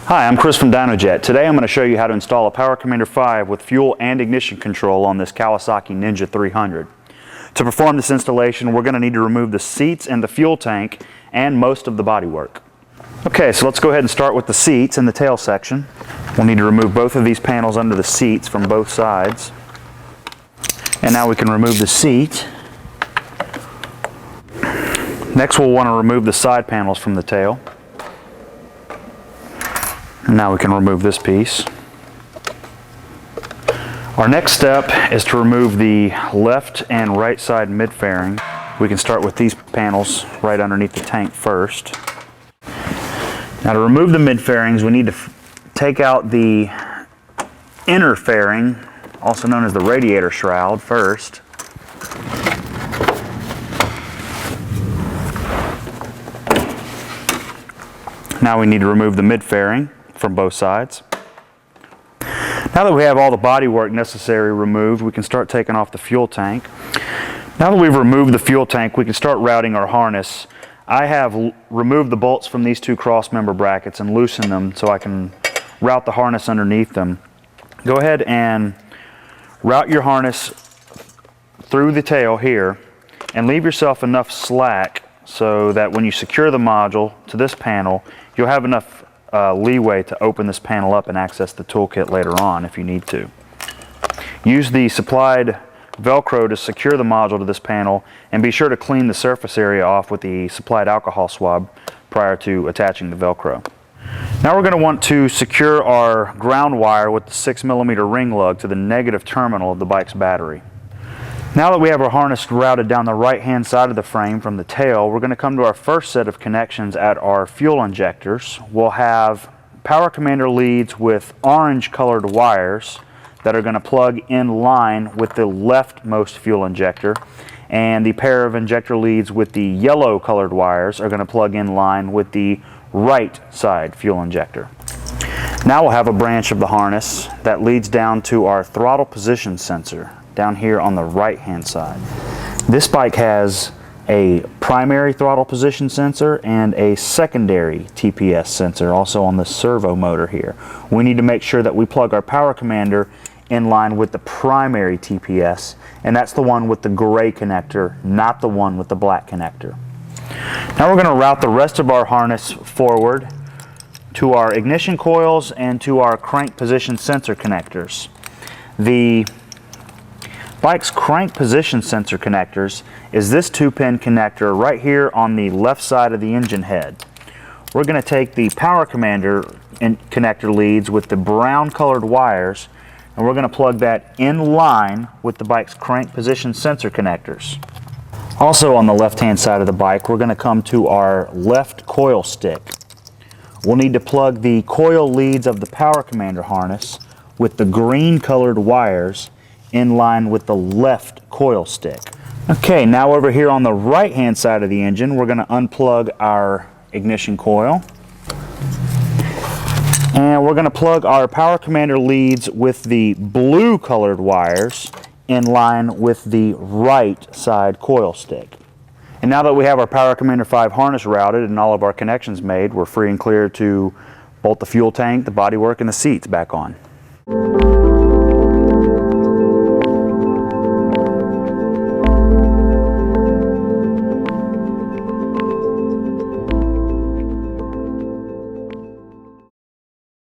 Hi, I'm Chris from Dynojet. Today I'm going to show you how to install a Power Commander 5 with fuel and ignition control on this Kawasaki Ninja 300. To perform this installation, we're going to need to remove the seats and the fuel tank and most of the bodywork. Okay, so let's go ahead and start with the seats and the tail section. We'll need to remove both of these panels under the seats from both sides. And now we can remove the seat. Next we'll want to remove the side panels from the tail. And now we can remove this piece. Our next step is to remove the left and right side mid-fairing. We can start with these panels right underneath the tank first. Now to remove the mid-fairings, we need to take out the inner fairing, also known as the radiator shroud, first. Now we need to remove the mid-fairing from both sides. Now that we have all the bodywork necessary removed, we can start taking off the fuel tank. Now that we've removed the fuel tank, we can start routing our harness. I have removed the bolts from these two cross member brackets and loosened them so I can route the harness underneath them. Go ahead and route your harness through the tail here and leave yourself enough slack so that when you secure the module to this panel, you'll have enough leeway to open this panel up and access the toolkit later on if you need to. Use the supplied Velcro to secure the module to this panel, and be sure to clean the surface area off with the supplied alcohol swab prior to attaching the Velcro. Now we're going to want to secure our ground wire with the 6mm ring lug to the negative terminal of the bike's battery. Now that we have our harness routed down the right hand side of the frame from the tail, we're going to come to our first set of connections at our fuel injectors. We'll have Power Commander leads with orange colored wires that are going to plug in line with the leftmost fuel injector, and the pair of injector leads with the yellow colored wires are going to plug in line with the right side fuel injector. Now we'll have a branch of the harness that leads down to our throttle position sensor down here on the right hand side. This bike has a primary throttle position sensor and a secondary TPS sensor also on the servo motor here. We need to make sure that we plug our Power Commander in line with the primary TPS, and that's the one with the gray connector, not the one with the black connector. Now we're going to route the rest of our harness forward to our ignition coils and to our crank position sensor connectors. The bike's crank position sensor connectors is this 2-pin connector right here on the left side of the engine head. We're going to take the Power Commander connector leads with the brown colored wires, and we're going to plug that in line with the bike's crank position sensor connectors. Also on the left hand side of the bike, we're going to come to our left coil stick. We'll need to plug the coil leads of the Power Commander harness with the green colored wires in line with the left coil stick. Okay, now over here on the right hand side of the engine, we're going to unplug our ignition coil. And we're going to plug our Power Commander leads with the blue colored wires in line with the right side coil stick. And now that we have our Power Commander 5 harness routed and all of our connections made, we're free and clear to bolt the fuel tank, the bodywork, and the seats back on.